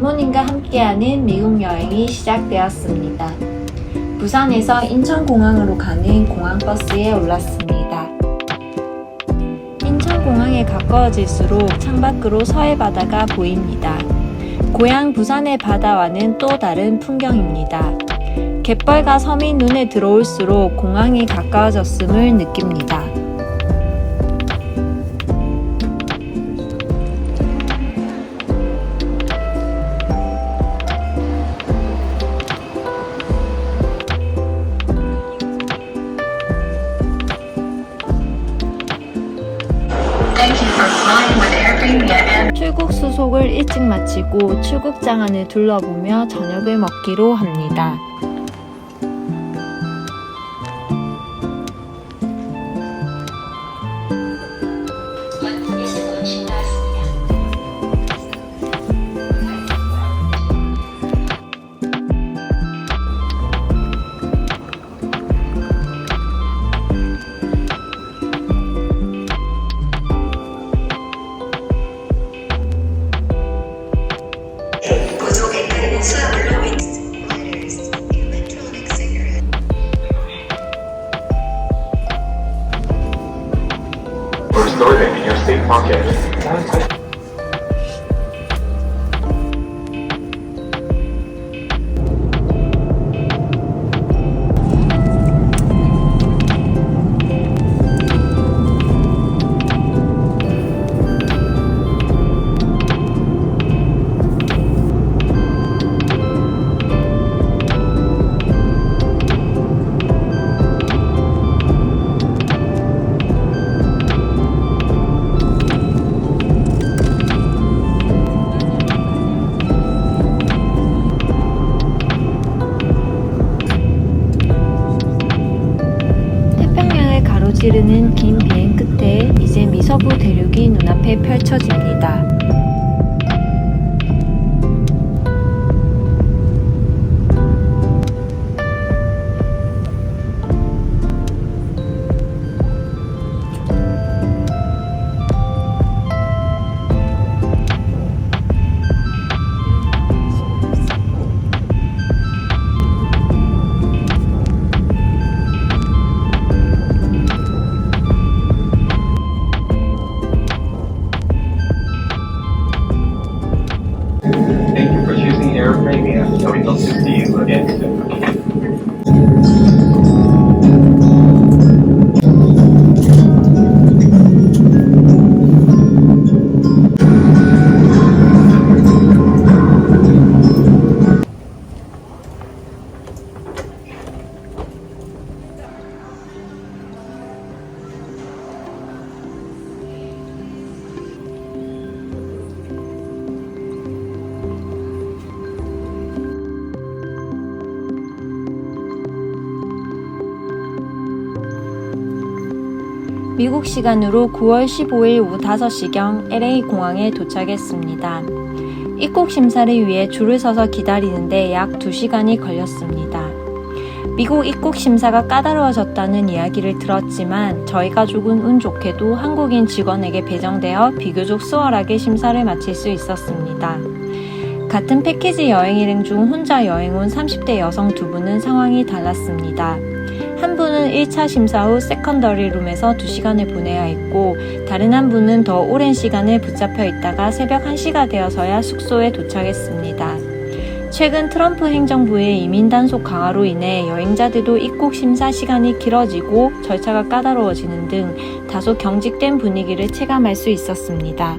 부모님과 함께하는 미국 여행이 시작되었습니다. 부산에서 인천공항으로 가는 공항버스에 올랐습니다. 인천공항에 가까워질수록 창밖으로 서해 바다가 보입니다. 고향 부산의 바다와는 또 다른 풍경입니다. 갯벌과 섬이 눈에 들어올수록 공항이 가까워졌음을 느낍니다. 출국 수속을 일찍 마치고 출국장 안을 둘러보며 저녁을 먹기로 합니다. Stored in your state pocket. 찌르는 긴 비행 끝에 이제 미서부 대륙이 눈앞에 펼쳐집니다. Thank you for choosing Air Arabia. We hope to see you again soon. 미국 시간으로 9월 15일 오후 5시경 LA 공항에 도착했습니다. 입국 심사를 위해 줄을 서서 기다리는데 약 2시간이 걸렸습니다. 미국 입국 심사가 까다로워졌다는 이야기를 들었지만 저희 가족은 운 좋게도 한국인 직원에게 배정되어 비교적 수월하게 심사를 마칠 수 있었습니다. 같은 패키지 여행 일행 중 혼자 여행 온 30대 여성 2분은 상황이 달랐습니다. 한 분은 1차 심사 후 세컨더리 룸에서 2시간을 보내야 했고 다른 한 분은 더 오랜 시간을 붙잡혀 있다가 새벽 1시가 되어서야 숙소에 도착했습니다. 최근 트럼프 행정부의 이민 단속 강화로 인해 여행자들도 입국 심사 시간이 길어지고 절차가 까다로워지는 등 다소 경직된 분위기를 체감할 수 있었습니다.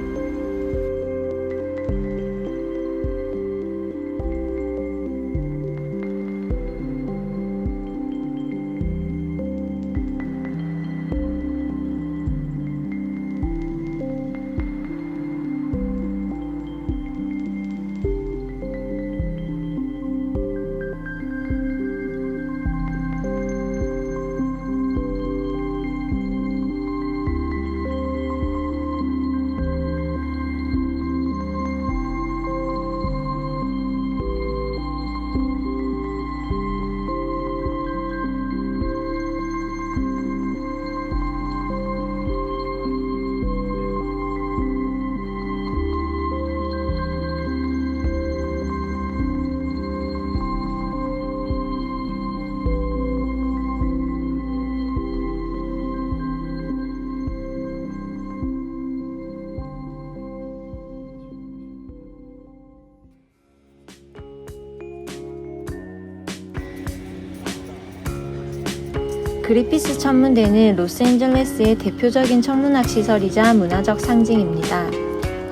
그리피스 천문대는 로스앤젤레스의 대표적인 천문학 시설이자 문화적 상징입니다.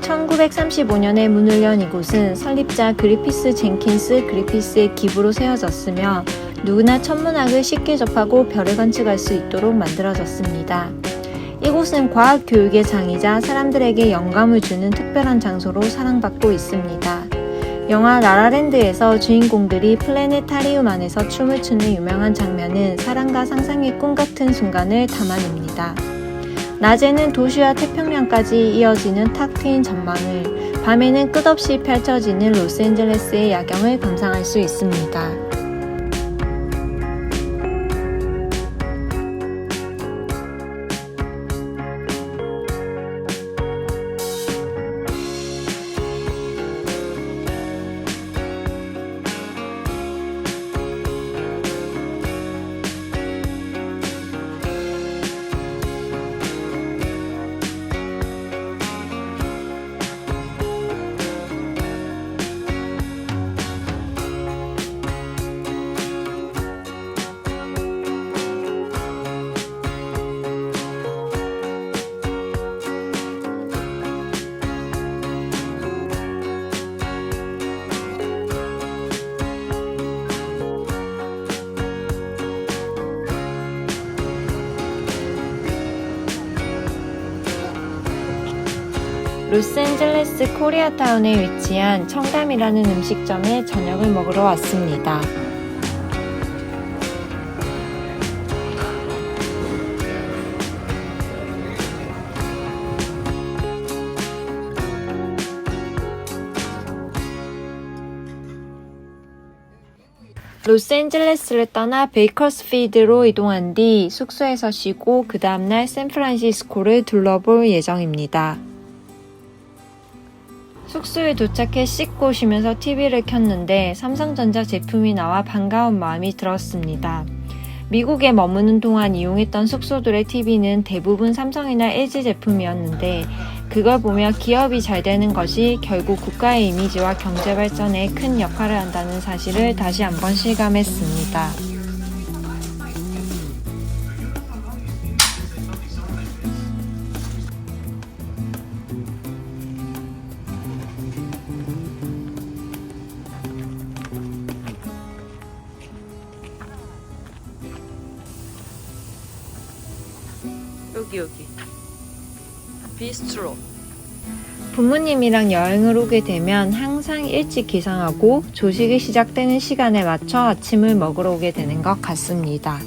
1935년에 문을 연 이곳은 설립자 그리피스 젠킨스 그리피스의 기부로 세워졌으며 누구나 천문학을 쉽게 접하고 별을 관측할 수 있도록 만들어졌습니다. 이곳은 과학 교육의 장이자 사람들에게 영감을 주는 특별한 장소로 사랑받고 있습니다. 영화 라라랜드에서 주인공들이 플래네타리움 안에서 춤을 추는 유명한 장면은 사랑과 상상의 꿈 같은 순간을 담아냅니다. 낮에는 도시와 태평양까지 이어지는 탁 트인 전망을, 밤에는 끝없이 펼쳐지는 로스앤젤레스의 야경을 감상할 수 있습니다. 로스앤젤레스 코리아타운에 위치한 청담이라는 음식점에 저녁을 먹으러 왔습니다. 로스앤젤레스를 떠나 베이커스필드로 이동한 뒤 숙소에서 쉬고 그 다음날 샌프란시스코를 둘러볼 예정입니다. 숙소에 도착해 씻고 쉬면서 TV를 켰는데 삼성전자 제품이 나와 반가운 마음이 들었습니다. 미국에 머무는 동안 이용했던 숙소들의 TV는 대부분 삼성이나 LG 제품이었는데 그걸 보며 기업이 잘 되는 것이 결국 국가의 이미지와 경제 발전에 큰 역할을 한다는 사실을 다시 한번 실감했습니다. 여기 비스트로. 부모님이랑 여행을 오게 되면 항상 일찍 기상하고 조식이 시작되는 시간에 맞춰 아침을 먹으러 오게 되는 것 같습니다.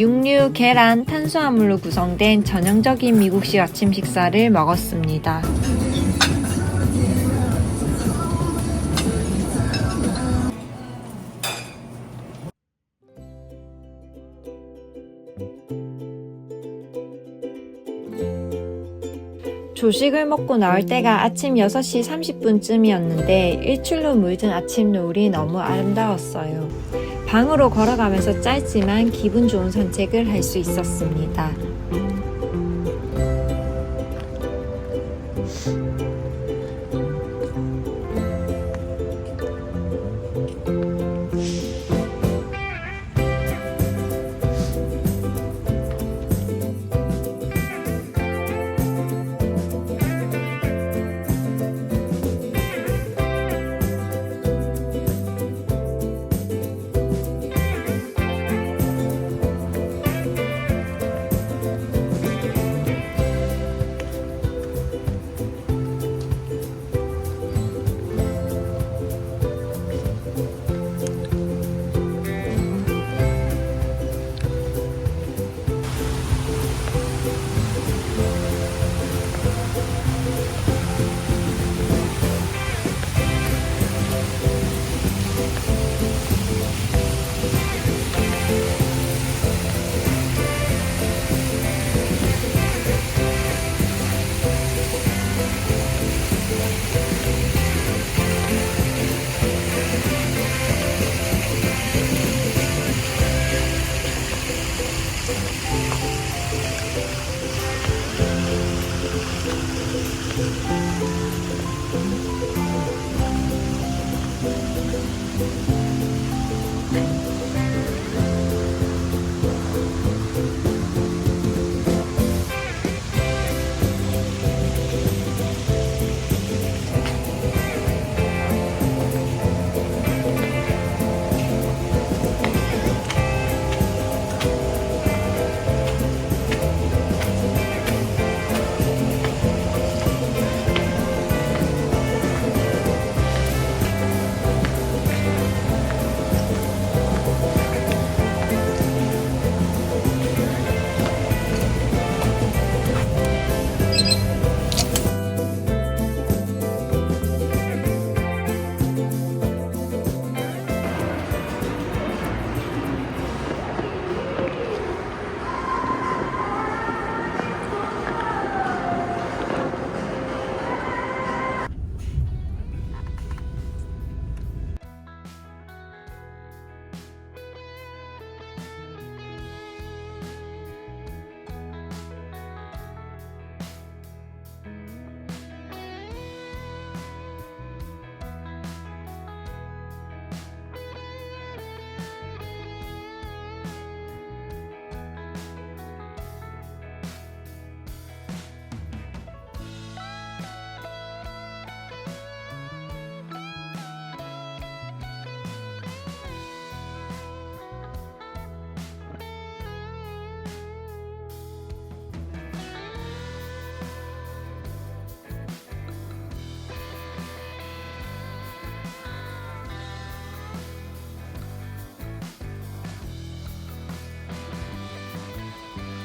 육류, 계란, 탄수화물로 구성된 전형적인 미국식 아침 식사를 먹었습니다. 조식을 먹고 나올 때가 아침 6시 30분쯤이었는데 일출로 물든 아침 노을이 너무 아름다웠어요. 방으로 걸어가면서 짧지만 기분 좋은 산책을 할 수 있었습니다.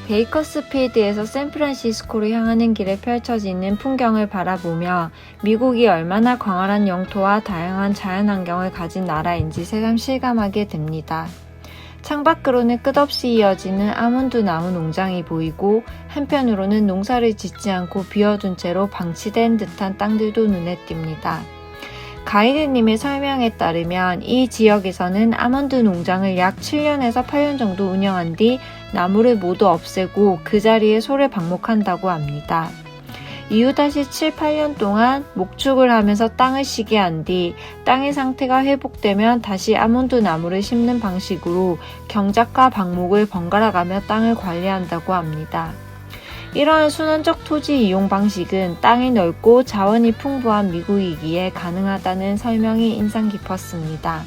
베이커스필드에서 샌프란시스코로 향하는 길에 펼쳐지는 풍경을 바라보며 미국이 얼마나 광활한 영토와 다양한 자연환경을 가진 나라인지 새삼 실감하게 됩니다. 창밖으로는 끝없이 이어지는 아몬드 나무 농장이 보이고 한편으로는 농사를 짓지 않고 비워둔 채로 방치된 듯한 땅들도 눈에 띕니다. 가이드님의 설명에 따르면 이 지역에서는 아몬드 농장을 약 7년에서 8년 정도 운영한 뒤 나무를 모두 없애고 그 자리에 소를 방목한다고 합니다. 이후 다시 7, 8년 동안 목축을 하면서 땅을 쉬게 한 뒤 땅의 상태가 회복되면 다시 아몬드 나무를 심는 방식으로 경작과 방목을 번갈아가며 땅을 관리한다고 합니다. 이러한 순환적 토지 이용 방식은 땅이 넓고 자원이 풍부한 미국이기에 가능하다는 설명이 인상 깊었습니다.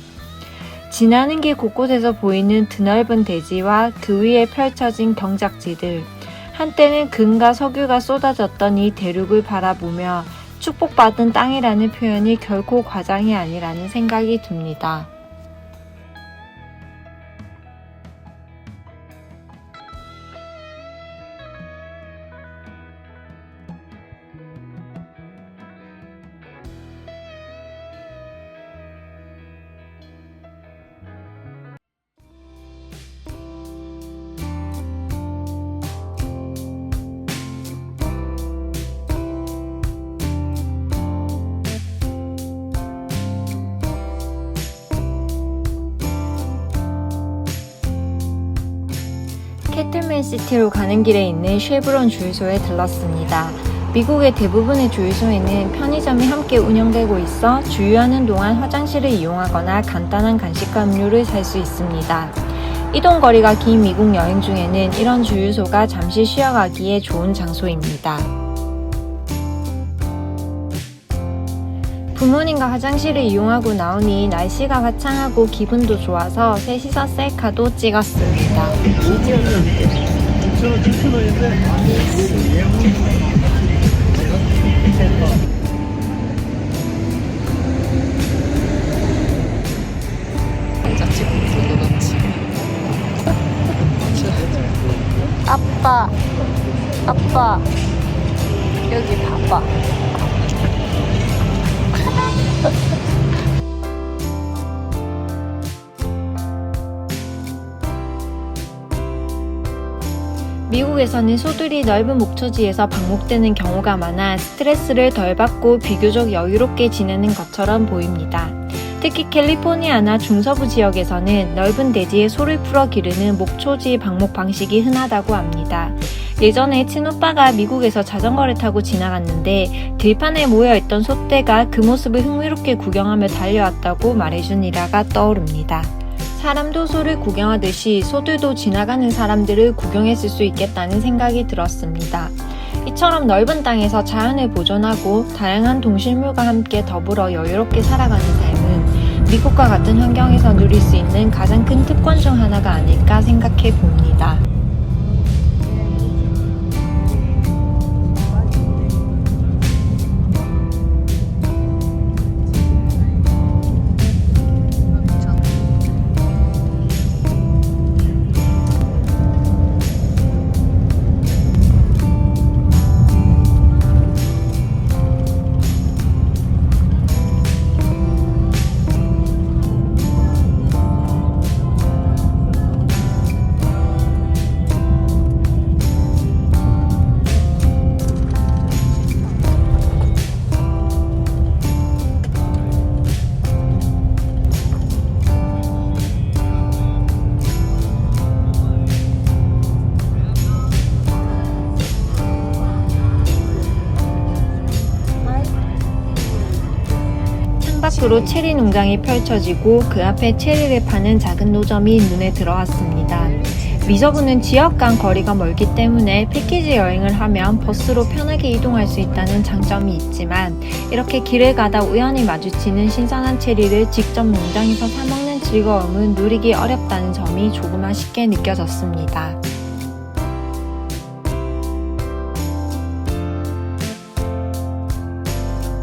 지나는 길 곳곳에서 보이는 드넓은 대지와 그 위에 펼쳐진 경작지들, 한때는 금과 석유가 쏟아졌던 이 대륙을 바라보며 축복받은 땅이라는 표현이 결코 과장이 아니라는 생각이 듭니다. 캐틀맨시티로 가는 길에 있는 쉐브론 주유소에 들렀습니다. 미국의 대부분의 주유소에는 편의점이 함께 운영되고 있어 주유하는 동안 화장실을 이용하거나 간단한 간식과 음료를 살 수 있습니다. 이동 거리가 긴 미국 여행 중에는 이런 주유소가 잠시 쉬어가기에 좋은 장소입니다. 부모님과 화장실을 이용하고 나오니 날씨가 화창하고 기분도 좋아서 셋이서 셀카도 찍었습니다. 아빠 여기 봐봐. 미국에서는 소들이 넓은 목초지에서 방목되는 경우가 많아 스트레스를 덜 받고 비교적 여유롭게 지내는 것처럼 보입니다. 특히 캘리포니아나 중서부 지역에서는 넓은 대지에 소를 풀어 기르는 목초지 방목 방식이 흔하다고 합니다. 예전에 친오빠가 미국에서 자전거를 타고 지나갔는데 들판에 모여있던 소떼가 그 모습을 흥미롭게 구경하며 달려왔다고 말해준 일화가 떠오릅니다. 사람도 소를 구경하듯이 소들도 지나가는 사람들을 구경했을 수 있겠다는 생각이 들었습니다. 이처럼 넓은 땅에서 자연을 보존하고 다양한 동식물과 함께 더불어 여유롭게 살아가는 삶은 미국과 같은 환경에서 누릴 수 있는 가장 큰 특권 중 하나가 아닐까 생각해 봅니다. 창밖으로 체리 농장이 펼쳐지고 그 앞에 체리를 파는 작은 노점이 눈에 들어왔습니다. 미저부는 지역 간 거리가 멀기 때문에 패키지 여행을 하면 버스로 편하게 이동할 수 있다는 장점이 있지만 이렇게 길을 가다 우연히 마주치는 신선한 체리를 직접 농장에서 사 먹는 즐거움은 누리기 어렵다는 점이 조금 아쉽게 느껴졌습니다.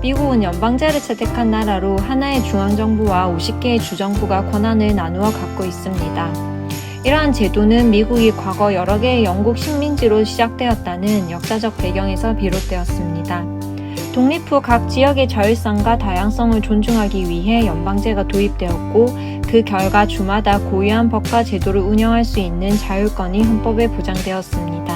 미국은 연방제를 채택한 나라로 하나의 중앙정부와 50개의 주정부가 권한을 나누어 갖고 있습니다. 이러한 제도는 미국이 과거 여러 개의 영국 식민지로 시작되었다는 역사적 배경에서 비롯되었습니다. 독립 후 각 지역의 자율성과 다양성을 존중하기 위해 연방제가 도입되었고 그 결과 주마다 고유한 법과 제도를 운영할 수 있는 자율권이 헌법에 보장되었습니다.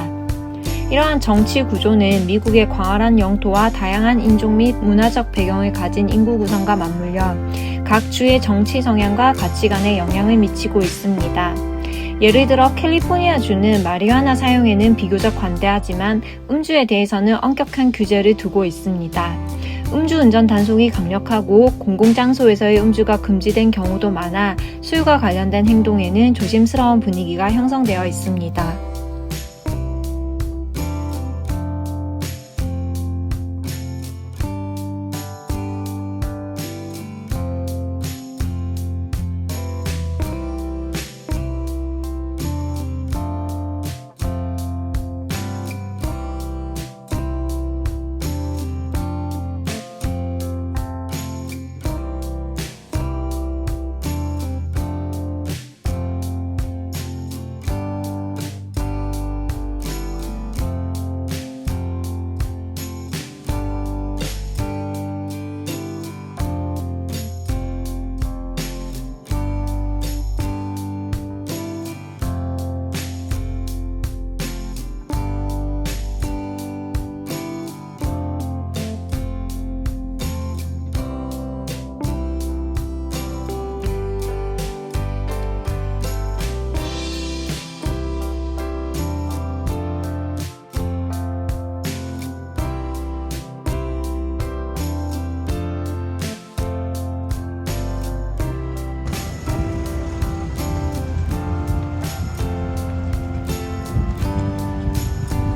이러한 정치 구조는 미국의 광활한 영토와 다양한 인종 및 문화적 배경을 가진 인구 구성과 맞물려 각 주의 정치 성향과 가치관에 영향을 미치고 있습니다. 예를 들어 캘리포니아주는 마리화나 사용에는 비교적 관대하지만 음주에 대해서는 엄격한 규제를 두고 있습니다. 음주운전 단속이 강력하고 공공장소에서의 음주가 금지된 경우도 많아 술과 관련된 행동에는 조심스러운 분위기가 형성되어 있습니다.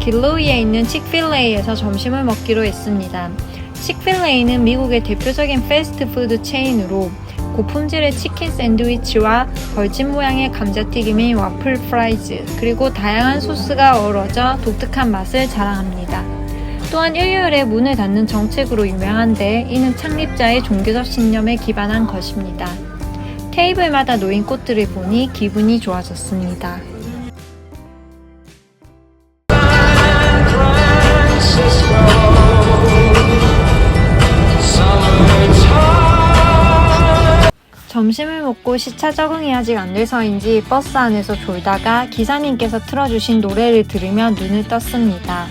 길로이에 있는 칙필레이에서 점심을 먹기로 했습니다. 칙필레이는 미국의 대표적인 패스트푸드 체인으로 고품질의 치킨 샌드위치와 벌집 모양의 감자튀김인 와플 프라이즈, 그리고 다양한 소스가 어우러져 독특한 맛을 자랑합니다. 또한 일요일에 문을 닫는 정책으로 유명한데 이는 창립자의 종교적 신념에 기반한 것입니다. 테이블마다 놓인 꽃들을 보니 기분이 좋아졌습니다. 점심을 먹고 시차 적응이 아직 안 돼서인지 버스 안에서 졸다가 기사님께서 틀어주신 노래를 들으며 눈을 떴습니다.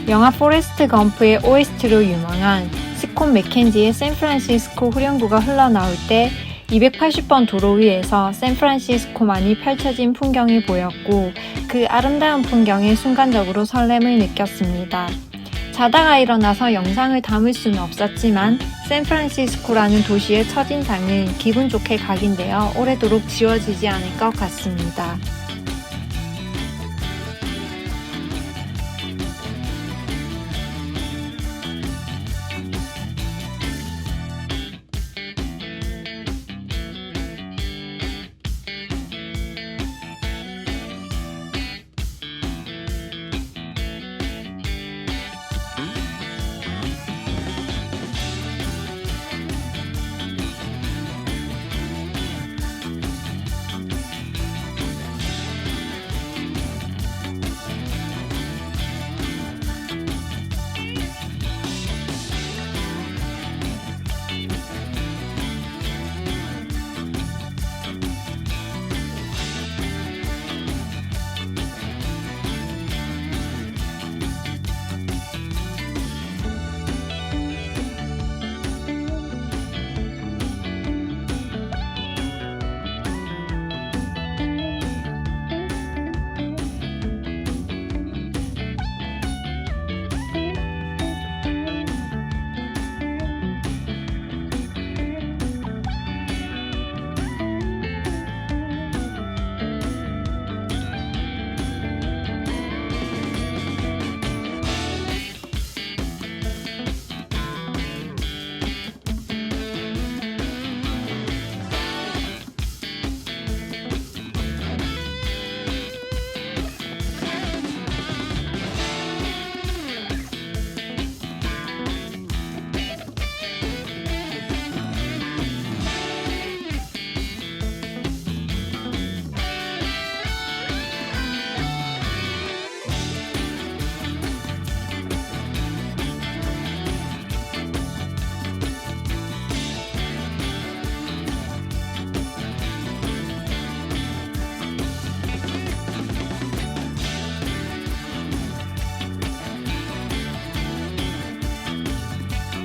영화 포레스트 검프의 OST로 유명한 스콧 맥켄지의 샌프란시스코 후렴구가 흘러나올 때 280번 도로 위에서 샌프란시스코만이 펼쳐진 풍경이 보였고 그 아름다운 풍경에 순간적으로 설렘을 느꼈습니다. 자다가 일어나서 영상을 담을 수는 없었지만 샌프란시스코라는 도시의 첫인상은 기분 좋게 각인되어 오래도록 지워지지 않을 것 같습니다.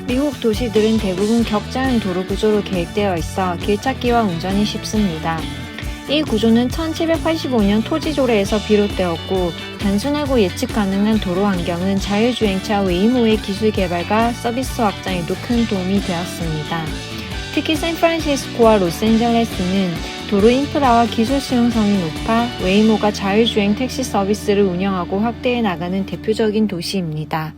미국 도시들은 대부분 격자형 도로 구조로 계획되어 있어 길찾기와 운전이 쉽습니다. 이 구조는 1785년 토지조례에서 비롯되었고 단순하고 예측 가능한 도로 환경은 자율주행차 웨이모의 기술 개발과 서비스 확장에도 큰 도움이 되었습니다. 특히 샌프란시스코와 로스앤젤레스는 도로 인프라와 기술 수용성이 높아 웨이모가 자율주행 택시 서비스를 운영하고 확대해 나가는 대표적인 도시입니다.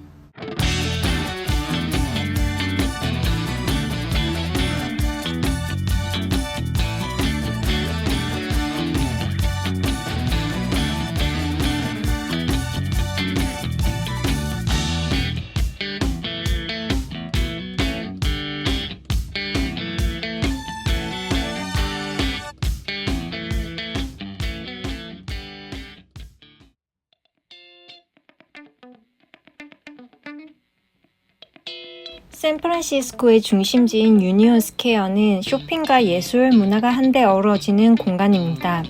샌프란시스코의 중심지인 유니온 스퀘어는 쇼핑과 예술, 문화가 한데 어우러지는 공간입니다.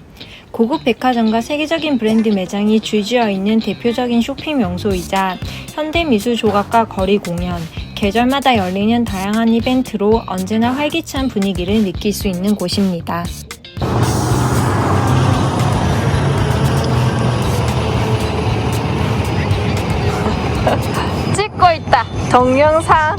고급 백화점과 세계적인 브랜드 매장이 줄지어 있는 대표적인 쇼핑 명소이자 현대미술 조각과 거리 공연, 계절마다 열리는 다양한 이벤트로 언제나 활기찬 분위기를 느낄 수 있는 곳입니다. 찍고 있다. 동영상.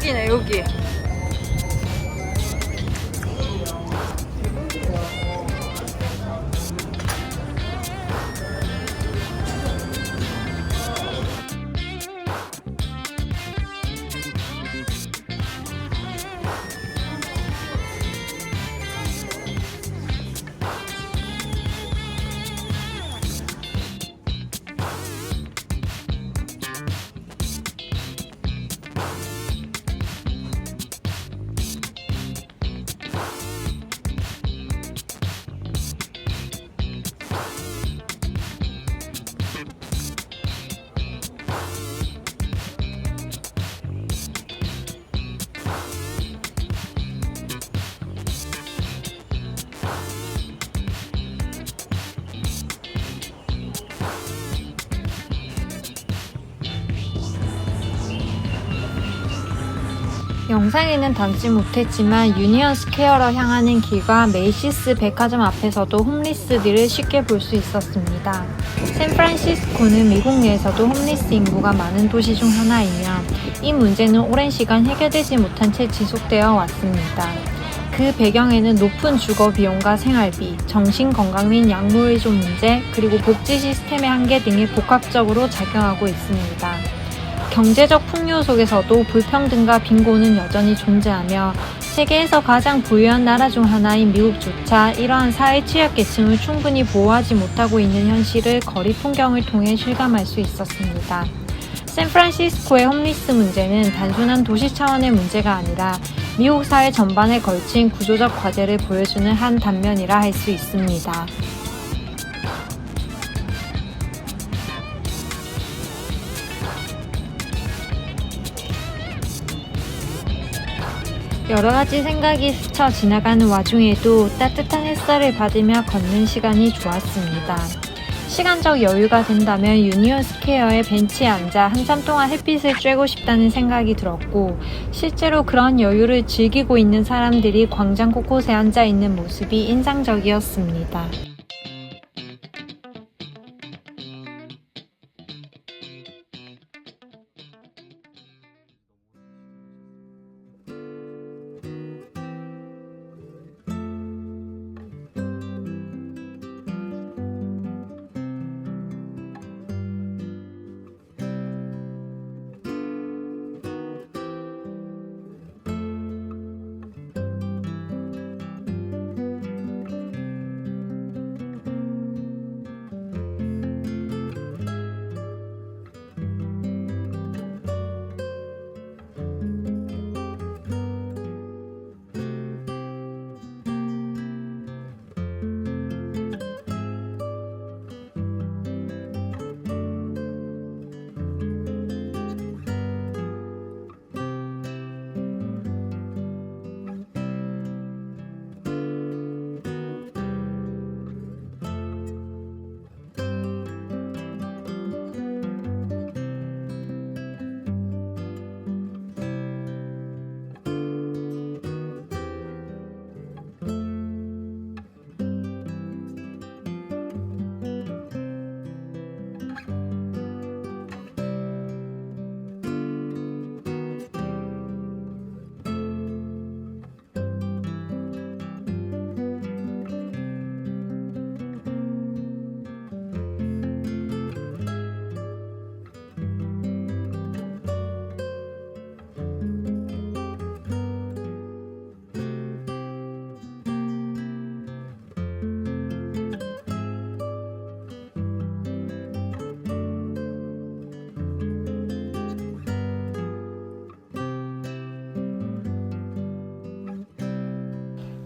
여기네, 여기. 영상에는 담지 못했지만 유니언 스퀘어로 향하는 길과 메이시스 백화점 앞에서도 홈리스들을 쉽게 볼 수 있었습니다. 샌프란시스코는 미국 내에서도 홈리스 인구가 많은 도시 중 하나이며 이 문제는 오랜 시간 해결되지 못한 채 지속되어 왔습니다. 그 배경에는 높은 주거 비용과 생활비, 정신건강 및 약물의존 문제, 그리고 복지 시스템의 한계 등이 복합적으로 작용하고 있습니다. 경제적 풍요 속에서도 불평등과 빈곤은 여전히 존재하며 세계에서 가장 부유한 나라 중 하나인 미국조차 이러한 사회 취약계층을 충분히 보호하지 못하고 있는 현실을 거리 풍경을 통해 실감할 수 있었습니다. 샌프란시스코의 홈리스 문제는 단순한 도시 차원의 문제가 아니라 미국 사회 전반에 걸친 구조적 과제를 보여주는 한 단면이라 할 수 있습니다. 여러가지 생각이 스쳐 지나가는 와중에도 따뜻한 햇살을 받으며 걷는 시간이 좋았습니다. 시간적 여유가 된다면 유니온 스퀘어의 벤치에 앉아 한참 동안 햇빛을 쬐고 싶다는 생각이 들었고, 실제로 그런 여유를 즐기고 있는 사람들이 광장 곳곳에 앉아 있는 모습이 인상적이었습니다.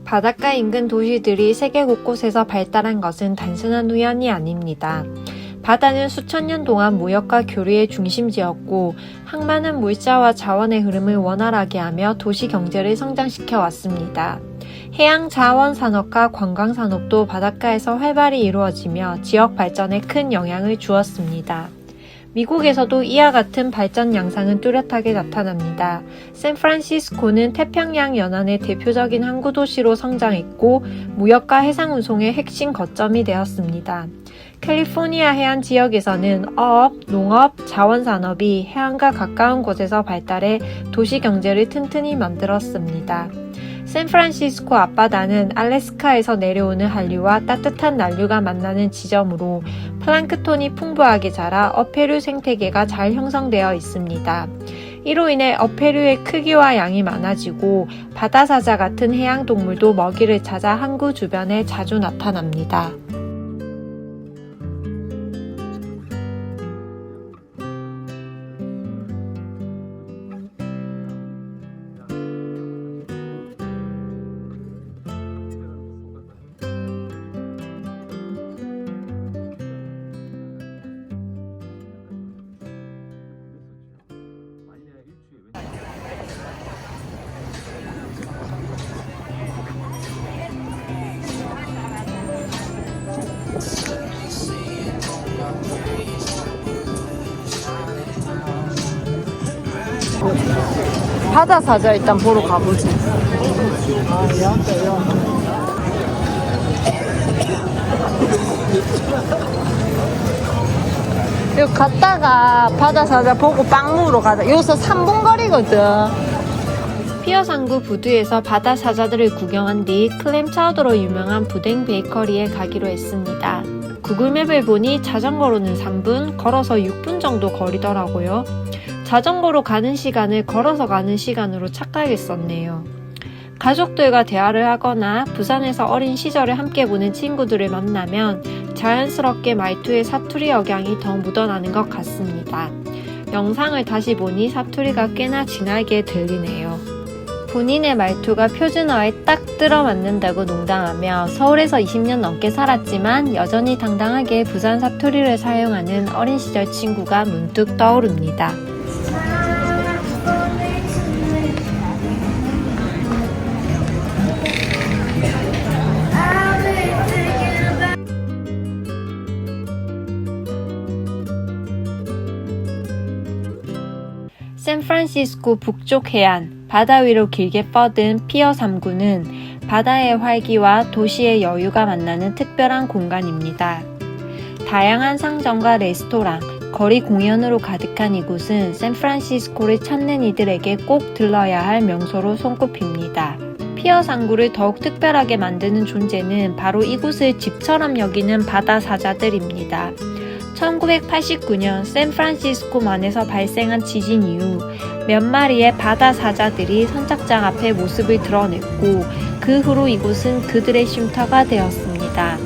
바닷가 인근 도시들이 세계 곳곳에서 발달한 것은 단순한 우연이 아닙니다. 바다는 수천 년 동안 무역과 교류의 중심지였고 항만은 물자와 자원의 흐름을 원활하게 하며 도시 경제를 성장시켜 왔습니다. 해양 자원 산업과 관광 산업도 바닷가에서 활발히 이루어지며 지역 발전에 큰 영향을 주었습니다. 미국에서도 이와 같은 발전 양상은 뚜렷하게 나타납니다. 샌프란시스코는 태평양 연안의 대표적인 항구 도시로 성장했고 무역과 해상 운송의 핵심 거점이 되었습니다. 캘리포니아 해안 지역에서는 어업, 농업, 자원산업이 해안과 가까운 곳에서 발달해 도시 경제를 튼튼히 만들었습니다. 샌프란시스코 앞바다는 알래스카에서 내려오는 한류와 따뜻한 난류가 만나는 지점으로 플랑크톤이 풍부하게 자라 어패류 생태계가 잘 형성되어 있습니다. 이로 인해 어패류의 크기와 양이 많아지고 바다사자 같은 해양동물도 먹이를 찾아 항구 주변에 자주 나타납니다. 바다 사자 일단 보러 가보지. 여기 갔다가 바다 사자 보고 빵 먹으러 가자. 여기서 3분 거리거든. 피어상구 부두에서 바다 사자들을 구경한 뒤 클램 차우더로 유명한 부댕 베이커리에 가기로 했습니다. 구글맵을 보니 자전거로는 3분, 걸어서 6분 정도 거리더라고요. 자전거로 가는 시간을 걸어서 가는 시간으로 착각했었네요. 가족들과 대화를 하거나 부산에서 어린 시절을 함께 보낸 친구들을 만나면 자연스럽게 말투에 사투리 억양이 더 묻어나는 것 같습니다. 영상을 다시 보니 사투리가 꽤나 진하게 들리네요. 본인의 말투가 표준어에 딱 들어맞는다고 농담하며 서울에서 20년 넘게 살았지만 여전히 당당하게 부산 사투리를 사용하는 어린 시절 친구가 문득 떠오릅니다. 샌프란시스코 북쪽 해안, 바다 위로 길게 뻗은 피어 3구는 바다의 활기와 도시의 여유가 만나는 특별한 공간입니다. 다양한 상점과 레스토랑, 거리 공연으로 가득한 이곳은 샌프란시스코를 찾는 이들에게 꼭 들러야 할 명소로 손꼽힙니다. 피어 3구를 더욱 특별하게 만드는 존재는 바로 이곳을 집처럼 여기는 바다 사자들입니다. 1989년 샌프란시스코만에서 발생한 지진 이후 몇 마리의 바다 사자들이 선착장 앞에 모습을 드러냈고 그 후로 이곳은 그들의 쉼터가 되었습니다.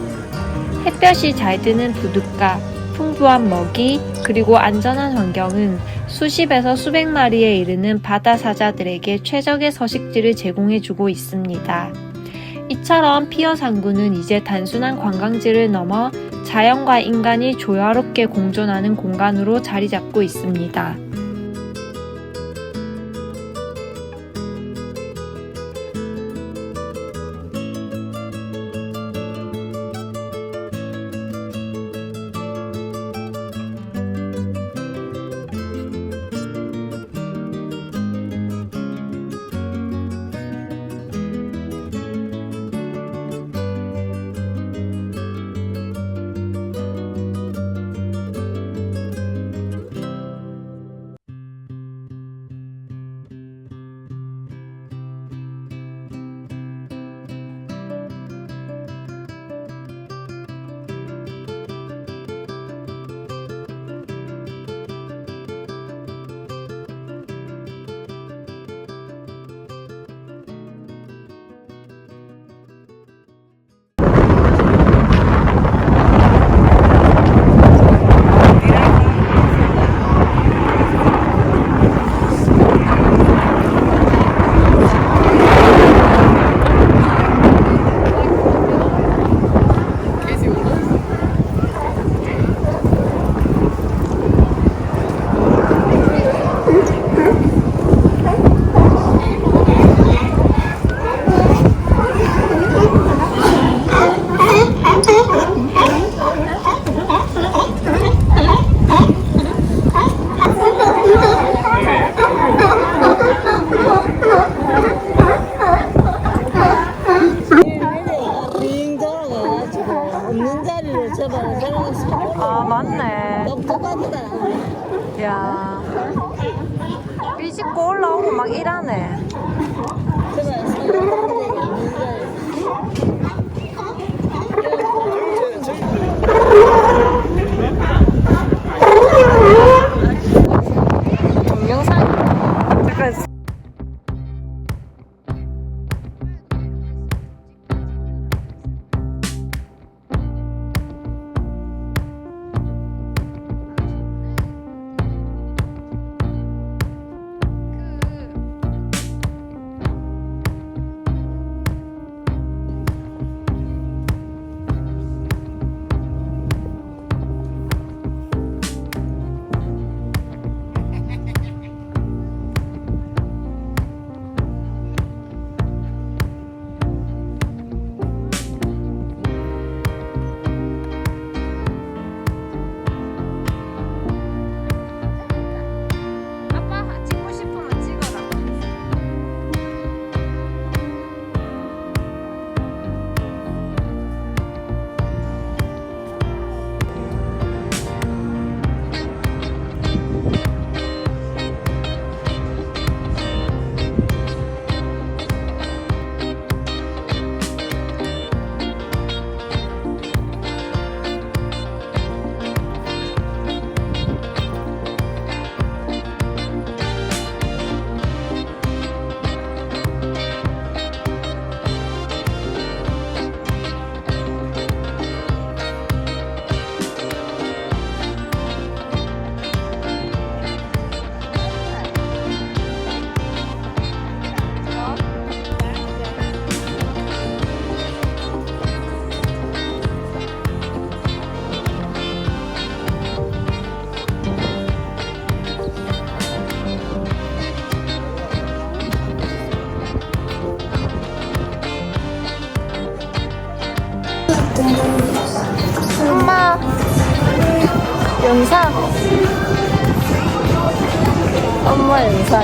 햇볕이 잘 드는 부둣가, 풍부한 먹이, 그리고 안전한 환경은 수십에서 수백 마리에 이르는 바다 사자들에게 최적의 서식지를 제공해주고 있습니다. 이처럼 피어 3구는 이제 단순한 관광지를 넘어 자연과 인간이 조화롭게 공존하는 공간으로 자리 잡고 있습니다. 아 맞네. 너무 똑같다. 야 삐집고 올라오고 막 이러네. 동영상 잠깐. 영상. 엄마 영상.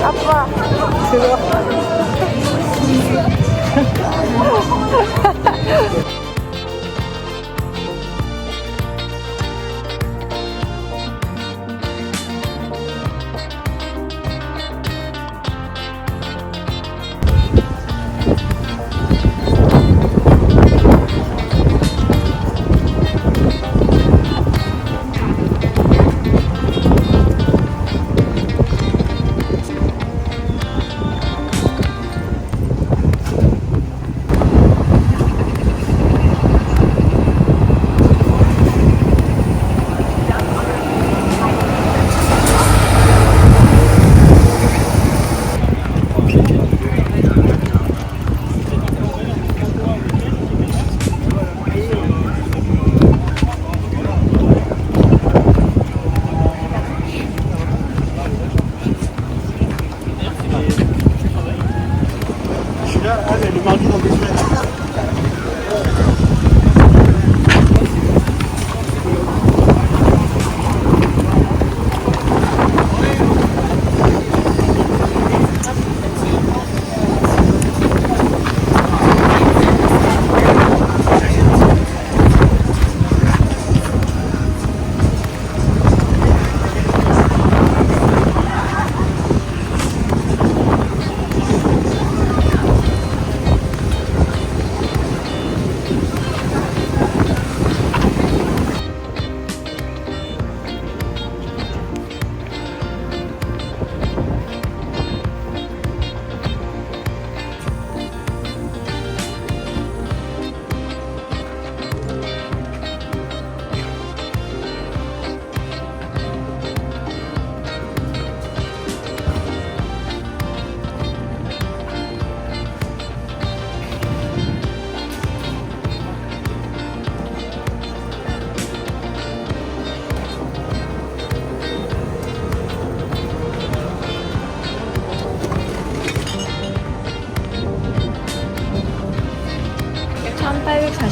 아빠 그거.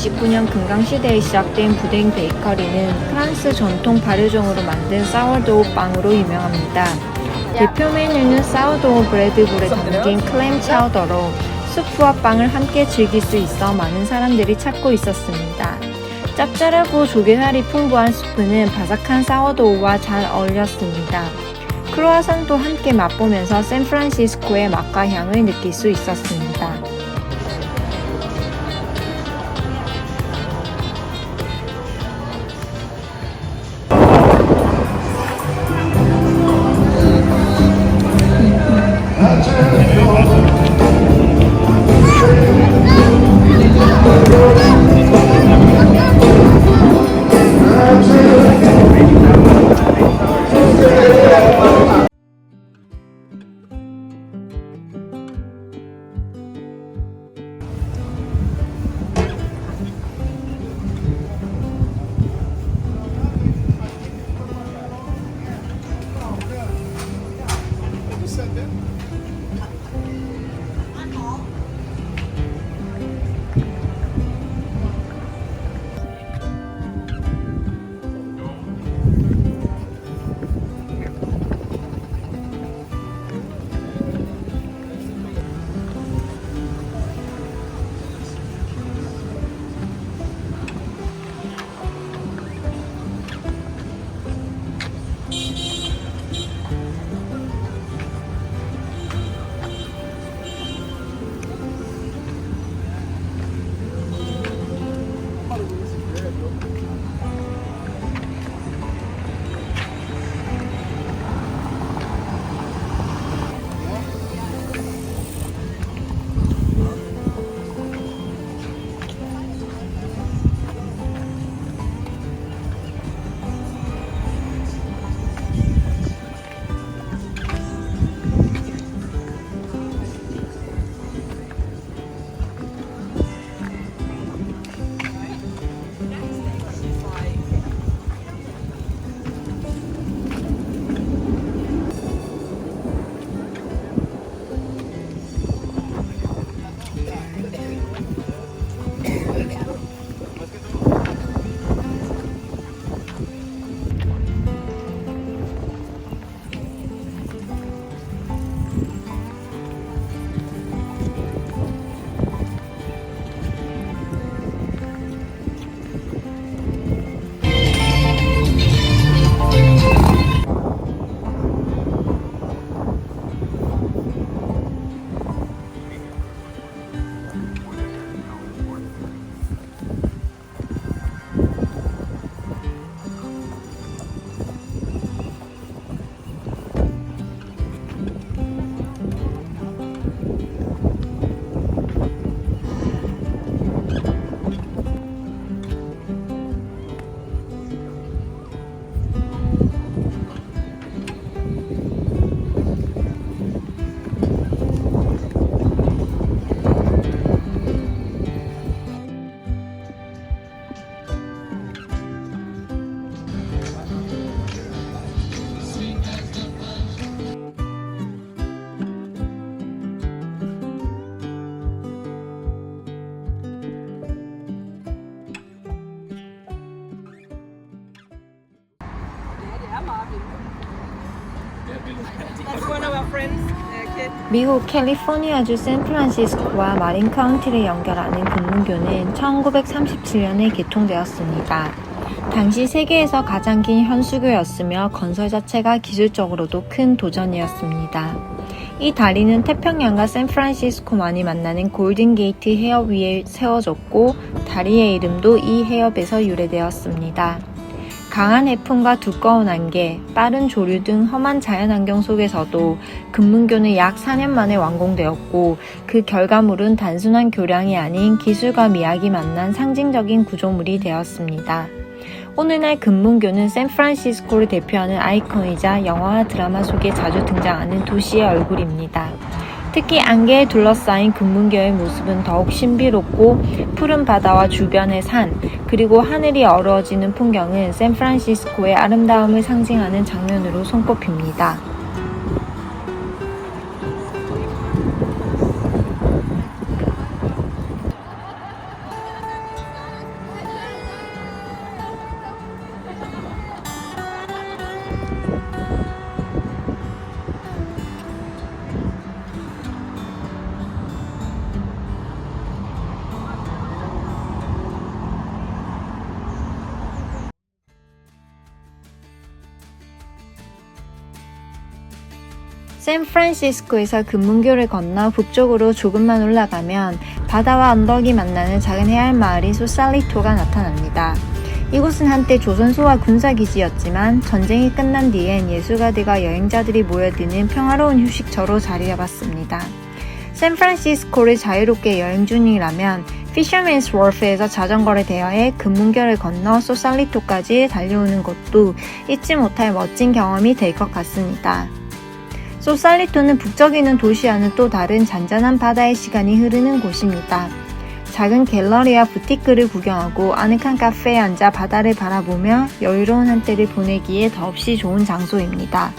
(1849년) 금강시대에 시작된 부댕 베이커리는 프랑스 전통 발효종으로 만든 사워도우 빵으로 유명합니다. 대표 메뉴는 사워도우 브레드볼에 담긴 클램 차우더로 수프와 빵을 함께 즐길 수 있어 많은 사람들이 찾고 있었습니다. 짭짤하고 조개살이 풍부한 수프는 바삭한 사워도우와 잘 어울렸습니다. 크루아상도 함께 맛보면서 샌프란시스코의 맛과 향을 느낄 수 있었습니다. 미국 캘리포니아주 샌프란시스코와 마린 카운티를 연결하는 금문교는 1937년에 개통되었습니다. 당시 세계에서 가장 긴 현수교였으며 건설 자체가 기술적으로도 큰 도전이었습니다. 이 다리는 태평양과 샌프란시스코만이 만나는 골든게이트 해협 위에 세워졌고 다리의 이름도 이 해협에서 유래되었습니다. 강한 해풍과 두꺼운 안개, 빠른 조류 등 험한 자연환경 속에서도 금문교는 약 4년 만에 완공되었고 그 결과물은 단순한 교량이 아닌 기술과 미학이 만난 상징적인 구조물이 되었습니다. 오늘날 금문교는 샌프란시스코를 대표하는 아이콘이자 영화와 드라마 속에 자주 등장하는 도시의 얼굴입니다. 특히 안개에 둘러싸인 금문교의 모습은 더욱 신비롭고 푸른 바다와 주변의 산, 그리고 하늘이 어두워지는 풍경은 샌프란시스코의 아름다움을 상징하는 장면으로 손꼽힙니다. 샌프란시스코에서 금문교를 건너 북쪽으로 조금만 올라가면 바다와 언덕이 만나는 작은 해안 마을인 소살리토가 나타납니다. 이곳은 한때 조선소와 군사기지였지만 전쟁이 끝난 뒤엔 예술가들과 여행자들이 모여드는 평화로운 휴식처로 자리 잡았습니다. 샌프란시스코를 자유롭게 여행 중이라면 피셔맨스 워프에서 자전거를 대여해 금문교를 건너 소살리토까지 달려오는 것도 잊지 못할 멋진 경험이 될 것 같습니다. 소살리토는 북쪽에 도시와는 또 다른 잔잔한 바다의 시간이 흐르는 곳입니다. 작은 갤러리와 부티크를 구경하고 아늑한 카페에 앉아 바다를 바라보며 여유로운 한때를 보내기에 더없이 좋은 장소입니다.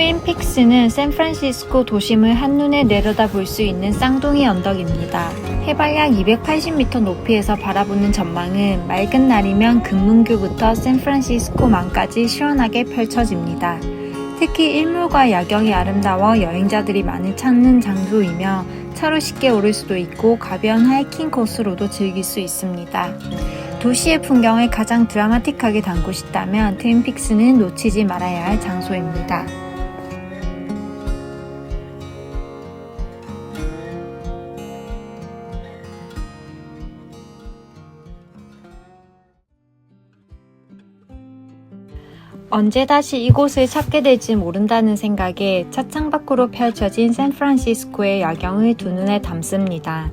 트윈픽스는 샌프란시스코 도심을 한눈에 내려다볼 수 있는 쌍둥이 언덕입니다. 해발 약 280m 높이에서 바라보는 전망은 맑은 날이면 금문교부터 샌프란시스코만까지 시원하게 펼쳐집니다. 특히 일몰과 야경이 아름다워 여행자들이 많이 찾는 장소이며 차로 쉽게 오를 수도 있고 가벼운 하이킹 코스로도 즐길 수 있습니다. 도시의 풍경을 가장 드라마틱하게 담고 싶다면 트윈픽스는 놓치지 말아야 할 장소입니다. 언제 다시 이곳을 찾게 될지 모른다는 생각에 차창 밖으로 펼쳐진 샌프란시스코의 야경을 두 눈에 담습니다.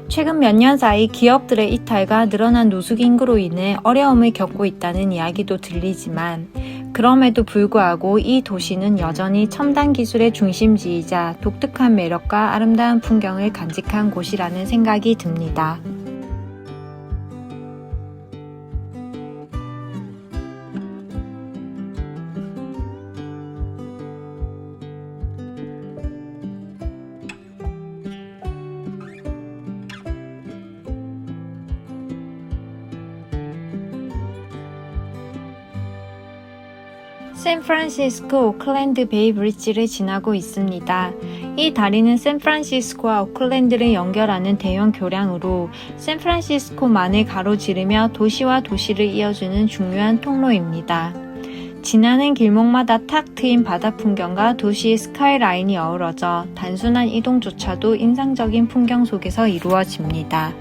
최근 몇 년 사이 기업들의 이탈과 늘어난 노숙 인구로 인해 어려움을 겪고 있다는 이야기도 들리지만 그럼에도 불구하고 이 도시는 여전히 첨단 기술의 중심지이자 독특한 매력과 아름다운 풍경을 간직한 곳이라는 생각이 듭니다. 샌프란시스코 오클랜드 베이 브릿지를 지나고 있습니다. 이 다리는 샌프란시스코와 오클랜드를 연결하는 대형 교량으로 샌프란시스코만을 가로지르며 도시와 도시를 이어주는 중요한 통로입니다. 지나는 길목마다 탁 트인 바다 풍경과 도시의 스카이라인이 어우러져 단순한 이동조차도 인상적인 풍경 속에서 이루어집니다.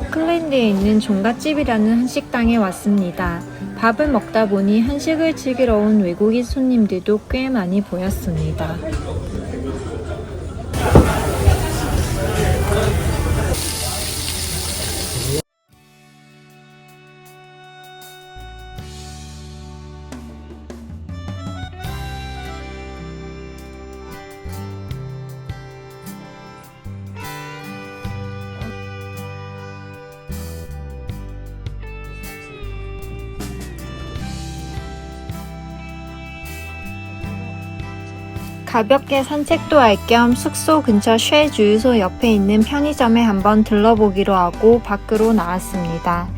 오클랜드에 있는 종갓집이라는 한식당에 왔습니다. 밥을 먹다 보니 한식을 즐기러 온 외국인 손님들도 꽤 많이 보였습니다. 가볍게 산책도 할 겸 숙소 근처 쉘 주유소 옆에 있는 편의점에 한번 들러보기로 하고 밖으로 나왔습니다.